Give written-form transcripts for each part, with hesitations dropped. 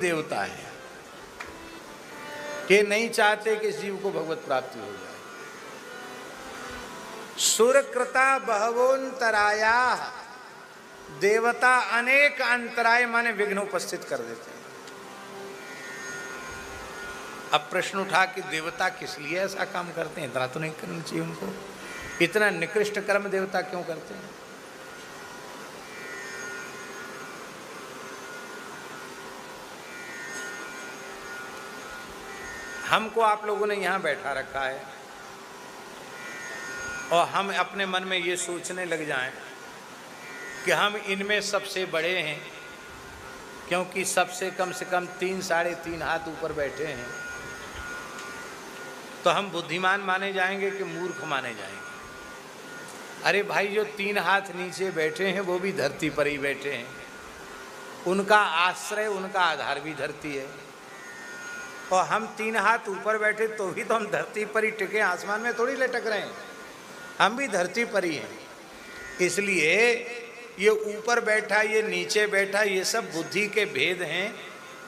देवता है कि नहीं चाहते कि जीव को भगवत प्राप्ति हो जाए। सुरकृता बहवोन्तराया, देवता अनेक अंतराय माने विघ्न उपस्थित कर देते हैं। अब प्रश्न उठा कि देवता किस लिए ऐसा काम करते हैं? इतना तो नहीं करना चाहिए उनको, इतना निकृष्ट कर्म देवता क्यों करते हैं? हमको आप लोगों ने यहाँ बैठा रखा है और हम अपने मन में ये सोचने लग जाएं कि हम इनमें सबसे बड़े हैं, क्योंकि सबसे कम से कम 3 साढ़े 3 हाथ ऊपर बैठे हैं, तो हम बुद्धिमान माने जाएंगे कि मूर्ख माने जाएंगे? अरे भाई, जो 3 हाथ नीचे बैठे हैं वो भी धरती पर ही बैठे हैं, उनका आश्रय, उनका आधार भी धरती है। और हम 3 हाथ ऊपर बैठे तो भी तो हम धरती पर ही टिके, आसमान में थोड़ी लटक रहे हैं, हम भी धरती पर ही हैं। इसलिए ये ऊपर बैठा, ये नीचे बैठा, ये सब बुद्धि के भेद हैं,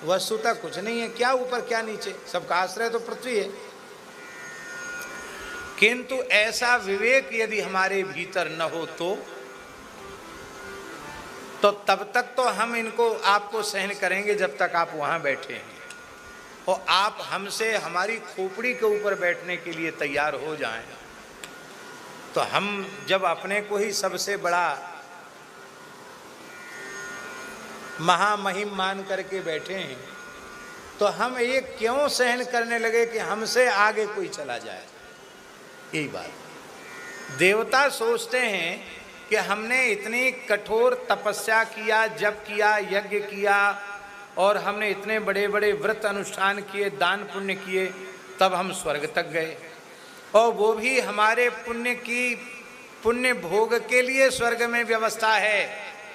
वस्तुतः कुछ नहीं है। क्या ऊपर क्या नीचे, सबका आश्रय तो पृथ्वी है। किंतु ऐसा विवेक यदि हमारे भीतर न हो तो तब तक तो हम इनको आपको सहन करेंगे जब तक आप वहां बैठे हैं, और आप हमसे हमारी खोपड़ी के ऊपर बैठने के लिए तैयार हो जाएं तो हम जब अपने को ही सबसे बड़ा महामहिम मान करके बैठे हैं तो हम ये क्यों सहन करने लगे कि हमसे आगे कोई चला जाए? यही बात। देवता सोचते हैं कि हमने इतनी कठोर तपस्या किया, जप किया, यज्ञ किया, और हमने इतने बड़े बड़े व्रत अनुष्ठान किए, दान पुण्य किए, तब हम स्वर्ग तक गए, और वो भी हमारे पुण्य भोग के लिए स्वर्ग में व्यवस्था है।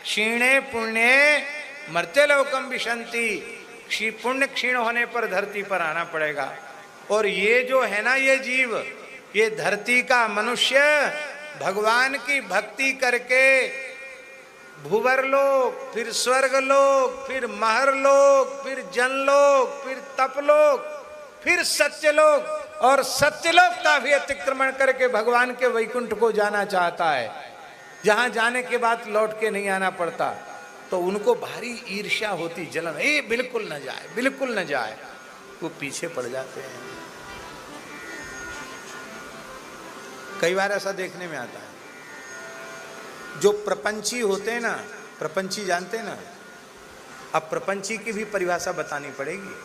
क्षीणे पुण्य मर्त्य लोकम विशंति, पुण्य क्षीण होने पर धरती पर आना पड़ेगा। और ये जो है ना, ये जीव, ये धरती का मनुष्य भगवान की भक्ति करके भूवरलोक, फिर स्वर्गलोक, फिर महरलोक, फिर जनलोक, फिर तपलोक, फिर सत्यलोक, और सत्यलोक का भी अतिक्रमण करके भगवान के वैकुंठ को जाना चाहता है, जहां जाने के बाद लौट के नहीं आना पड़ता। तो उनको भारी ईर्ष्या होती, जलन, ये बिल्कुल न जाए, बिल्कुल न जाए, वो पीछे पड़ जाते हैं। कई बार ऐसा देखने में आता है, जो प्रपंची होते हैं ना, प्रपंची जानते हैं ना, अब प्रपंची की भी परिभाषा बतानी पड़ेगी।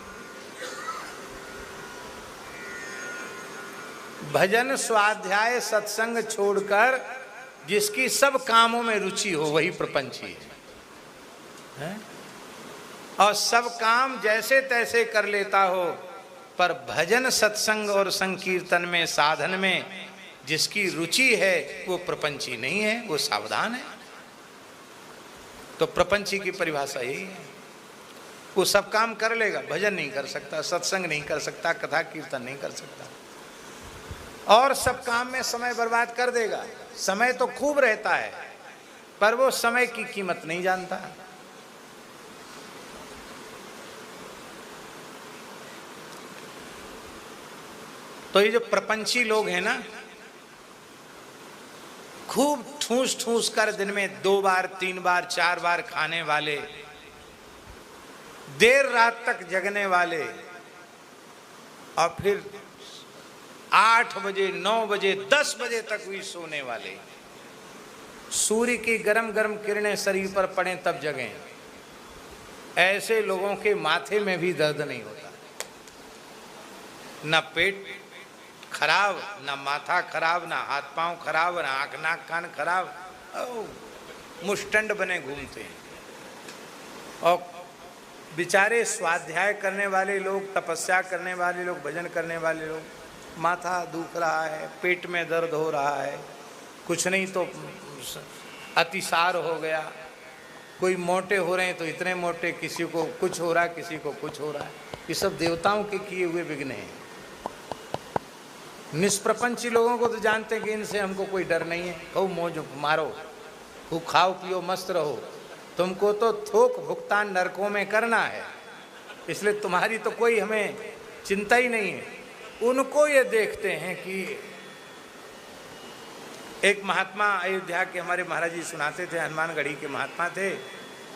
भजन स्वाध्याय सत्संग छोड़कर जिसकी सब कामों में रुचि हो वही प्रपंची है, और सब काम जैसे तैसे कर लेता हो, पर भजन सत्संग और संकीर्तन में, साधन में जिसकी रुचि है वो प्रपंची नहीं है, वो सावधान है। तो प्रपंची की परिभाषा यही है, वो सब काम कर लेगा, भजन नहीं कर सकता, सत्संग नहीं कर सकता, कथा कीर्तन नहीं कर सकता, और सब काम में समय बर्बाद कर देगा। समय तो खूब रहता है, पर वो समय की कीमत नहीं जानता। तो ये जो प्रपंची लोग हैं ना, खूब ठूस ठूस कर दिन में 2 बार 3 बार 4 बार खाने वाले, देर रात तक जगने वाले, और फिर 8 बजे 9 बजे 10 बजे तक भी सोने वाले, सूर्य की गरम गरम किरणें शरीर पर पड़े तब जगें, ऐसे लोगों के माथे में भी दर्द नहीं होता, न पेट खराब, ना माथा खराब, ना हाथ पांव खराब, ना आंख नाक कान खराब, मुष्टंड बने घूमते हैं। और बेचारे स्वाध्याय करने वाले लोग, तपस्या करने वाले लोग, भजन करने वाले लोग, माथा दुख रहा है, पेट में दर्द हो रहा है, कुछ नहीं तो अतिसार हो गया, कोई मोटे हो रहे हैं तो इतने मोटे, किसी को कुछ हो रहा है, किसी को कुछ हो रहा है। ये सब देवताओं के किए हुए विघ्न हैं। निष्प्रपंची लोगों को तो जानते हैं कि इनसे हमको कोई डर नहीं है, खूब मौज मारो, खूब खाओ पियो मस्त रहो, तुमको तो थोक भुगतान नरकों में करना है। इसलिए तुम्हारी तो कोई हमें चिंता ही नहीं है। उनको ये देखते हैं कि एक महात्मा अयोध्या के हमारे महाराज जी सुनाते थे, हनुमानगढ़ी के महात्मा थे।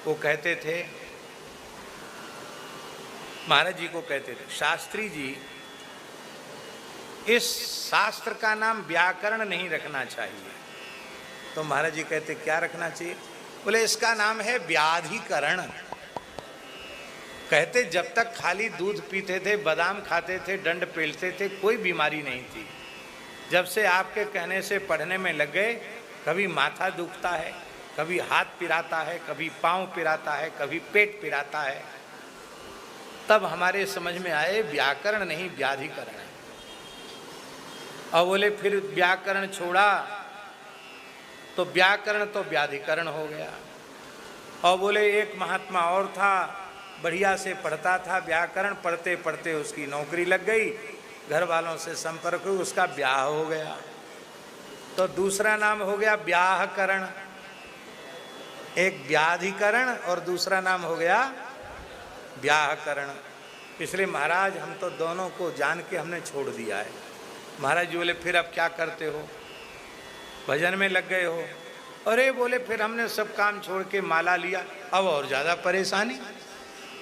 वो कहते थे, महाराज जी को कहते थे, शास्त्री जी इस शास्त्र का नाम व्याकरण नहीं रखना चाहिए। तो महाराज जी कहते क्या रखना चाहिए? बोले इसका नाम है व्याधिकरण। कहते जब तक खाली दूध पीते थे, बादाम खाते थे, डंड पेलते थे, कोई बीमारी नहीं थी। जब से आपके कहने से पढ़ने में लग गए, कभी माथा दुखता है, कभी हाथ पिराता है, कभी पाँव पिराता है, कभी पेट पिराता है, तब हमारे समझ में आए व्याकरण नहीं व्याधिकरण है। और बोले फिर व्याकरण छोड़ा तो व्याकरण तो व्याधिकरण हो गया। और बोले एक महात्मा और था, बढ़िया से पढ़ता था व्याकरण, पढ़ते पढ़ते उसकी नौकरी लग गई, घर वालों से संपर्क हुई, उसका ब्याह हो गया, तो दूसरा नाम हो गया व्याहकरण। एक व्याधिकरण और दूसरा नाम हो गया व्याहकरण। इसलिए महाराज हम तो दोनों को जान के हमने छोड़ दिया है। महाराज जी बोले फिर अब क्या करते हो? भजन में लग गए हो? अरे बोले फिर हमने सब काम छोड़ के माला लिया, अब और ज़्यादा परेशानी,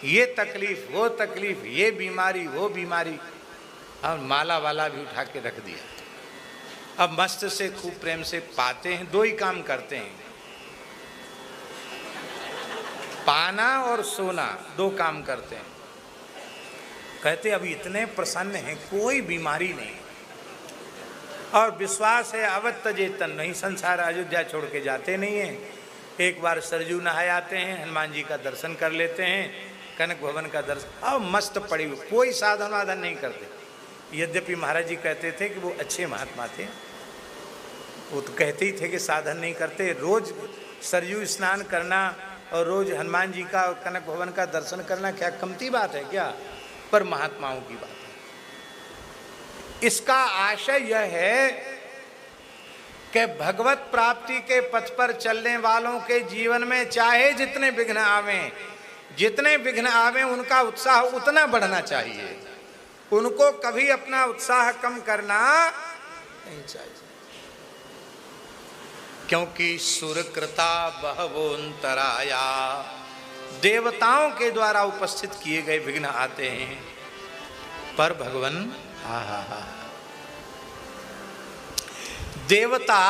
ये तकलीफ वो तकलीफ, ये बीमारी वो बीमारी, अब माला वाला भी उठा के रख दिया। अब मस्त से खूब प्रेम से पाते हैं, दो ही काम करते हैं, पाना और सोना, दो काम करते हैं। कहते अब इतने प्रसन्न हैं, कोई बीमारी नहीं, और विश्वास है अवध तजेतन नहीं, संसार अयोध्या छोड़ के जाते नहीं हैं। एक बार सरजू नहाए आते हैं, हनुमान जी का दर्शन कर लेते हैं, कनक भवन का दर्शन, अब मस्त पड़ी हुई, कोई साधन वाधन नहीं करते। यद्यपि महाराज जी कहते थे कि वो अच्छे महात्मा थे, वो तो कहते ही थे कि साधन नहीं करते, रोज सरजू स्नान करना और रोज हनुमान जी का कनक भवन का दर्शन करना क्या कमती बात है क्या? पर महात्माओं की बात है। इसका आशय यह है कि भगवत प्राप्ति के पथ पर चलने वालों के जीवन में चाहे जितने विघ्न आवें, जितने विघ्न आवें, उनका उत्साह उतना बढ़ना चाहिए। उनको कभी अपना उत्साह कम करना नहीं चाहिए, क्योंकि सुरकृता बहवोन्तराया, देवताओं के द्वारा उपस्थित किए गए विघ्न आते हैं, पर भगवान देवता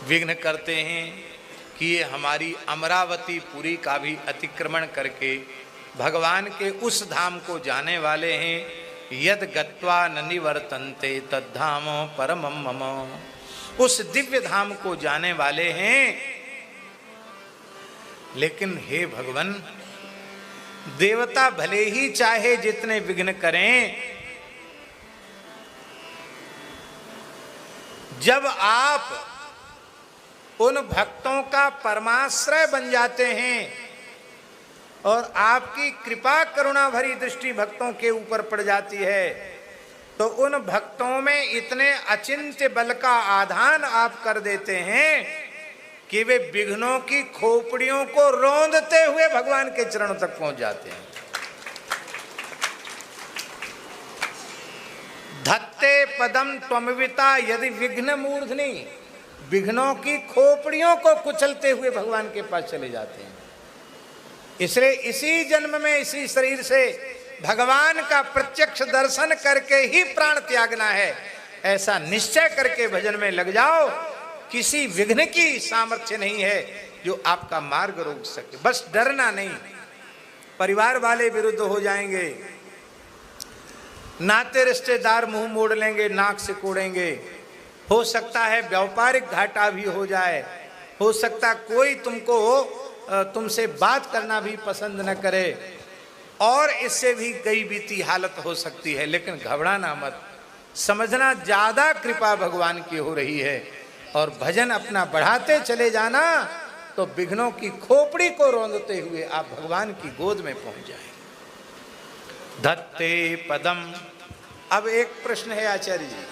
विघ्न करते हैं कि ये हमारी अमरावती पुरी का भी अतिक्रमण करके भगवान के उस धाम को जाने वाले हैं। यद गत्वा न निवर्तन्ते तद्धामो परमं मम, उस दिव्य धाम को जाने वाले हैं। लेकिन हे भगवान, देवता भले ही चाहे जितने विघ्न करें, जब आप उन भक्तों का परमाश्रय बन जाते हैं और आपकी कृपा करुणा भरी दृष्टि भक्तों के ऊपर पड़ जाती है, तो उन भक्तों में इतने अचिंत्य बल का आधान आप कर देते हैं कि वे विघ्नों की खोपड़ियों को रौंदते हुए भगवान के चरणों तक पहुंच जाते हैं। धत्ते पदम त्वमविता यदि विघ्न मूर्धनि, विघ्नों की खोपड़ियों को कुचलते हुए भगवान के पास चले जाते हैं। इसलिए इसी जन्म में इसी शरीर से भगवान का प्रत्यक्ष दर्शन करके ही प्राण त्यागना है, ऐसा निश्चय करके भजन में लग जाओ। किसी विघ्न की सामर्थ्य नहीं है जो आपका मार्ग रोक सके। बस डरना नहीं, परिवार वाले विरुद्ध हो जाएंगे, नाते रिश्तेदार मुंह मोड़ लेंगे, नाक से कोड़ेंगे, हो सकता है व्यापारिक घाटा भी हो जाए, हो सकता कोई तुमसे बात करना भी पसंद न करे, और इससे भी कई बीती हालत हो सकती है। लेकिन घबराना मत, समझना ज्यादा कृपा भगवान की हो रही है, और भजन अपना बढ़ाते चले जाना, तो विघ्नों की खोपड़ी को रौंदते हुए आप भगवान की गोद में पहुंच जाएंगे। धत्ते पदम। अब एक प्रश्न है आचार्य जी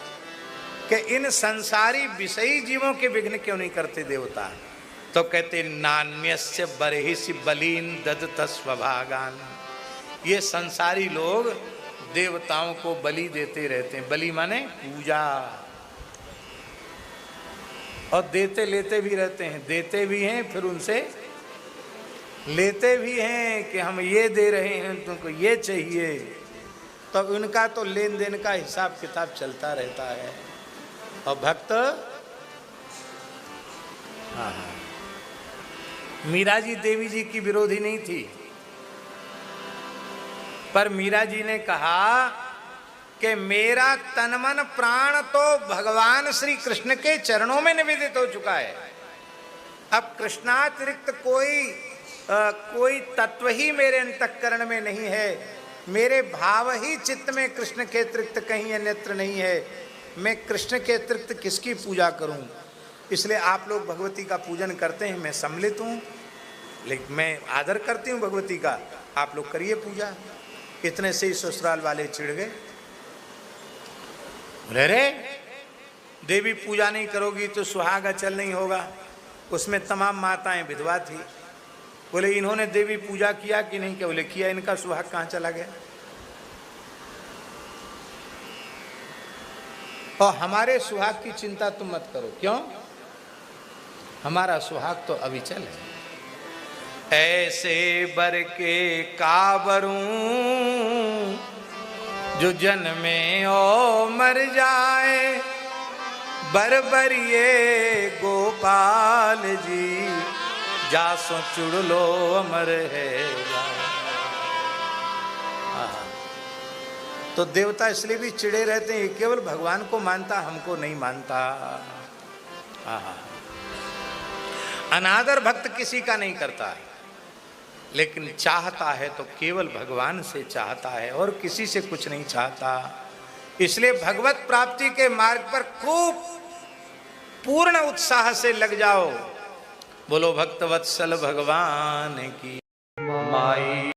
कि इन संसारी विषयी जीवों के विघ्न क्यों नहीं करते देवता? तो कहते नान्यस्य बर्हिषि बलीन ददत स्वभागान। ये संसारी लोग देवताओं को बलि देते रहते हैं। बलि माने पूजा, और देते लेते भी रहते हैं। देते भी हैं फिर उनसे लेते भी हैं कि हम ये दे रहे हैं, तुमको ये चाहिए। तो उनका तो लेन देन का हिसाब किताब चलता रहता है। और भक्त, हाँ, मीरा जी देवी जी की विरोधी नहीं थी, पर मीरा जी ने कहा कि मेरा तन मन प्राण तो भगवान श्री कृष्ण के चरणों में निवेदित हो चुका है। अब कृष्णातिरिक्त कोई तत्व ही मेरे अंतःकरण में नहीं है। मेरे भाव ही चित्त में कृष्ण के अतिरिक्त कहीं अन्यत्र नहीं है। मैं कृष्ण के अतिरिक्त किसकी पूजा करूं? इसलिए आप लोग भगवती का पूजन करते हैं, मैं सम्मिलित हूं, लेकिन मैं आदर करती हूं भगवती का। आप लोग करिए पूजा। इतने से ही ससुराल वाले चिढ़ गए। रे देवी पूजा नहीं करोगी तो सुहाग अचल नहीं होगा। उसमें तमाम माताएं विधवा थी। बोले इन्होंने देवी पूजा किया कि नहीं किया? बोले किया। इनका सुहाग कहाँ चला गया? और हमारे सुहाग की चिंता तुम मत करो। क्यों? हमारा सुहाग तो अविचल है। ऐसे बर के काबरूं जो जन्मे और मर जाए, बरबरिए गोपाल जी जासो चुड़ लो अमर है। तो देवता इसलिए भी चिड़े रहते हैं, केवल भगवान को मानता, हमको नहीं मानता। अनादर भक्त किसी का नहीं करता है, लेकिन चाहता है तो केवल भगवान से चाहता है और किसी से कुछ नहीं चाहता। इसलिए भगवत प्राप्ति के मार्ग पर खूब पूर्ण उत्साह से लग जाओ। बोलो भक्तवत्सल भगवान की माई।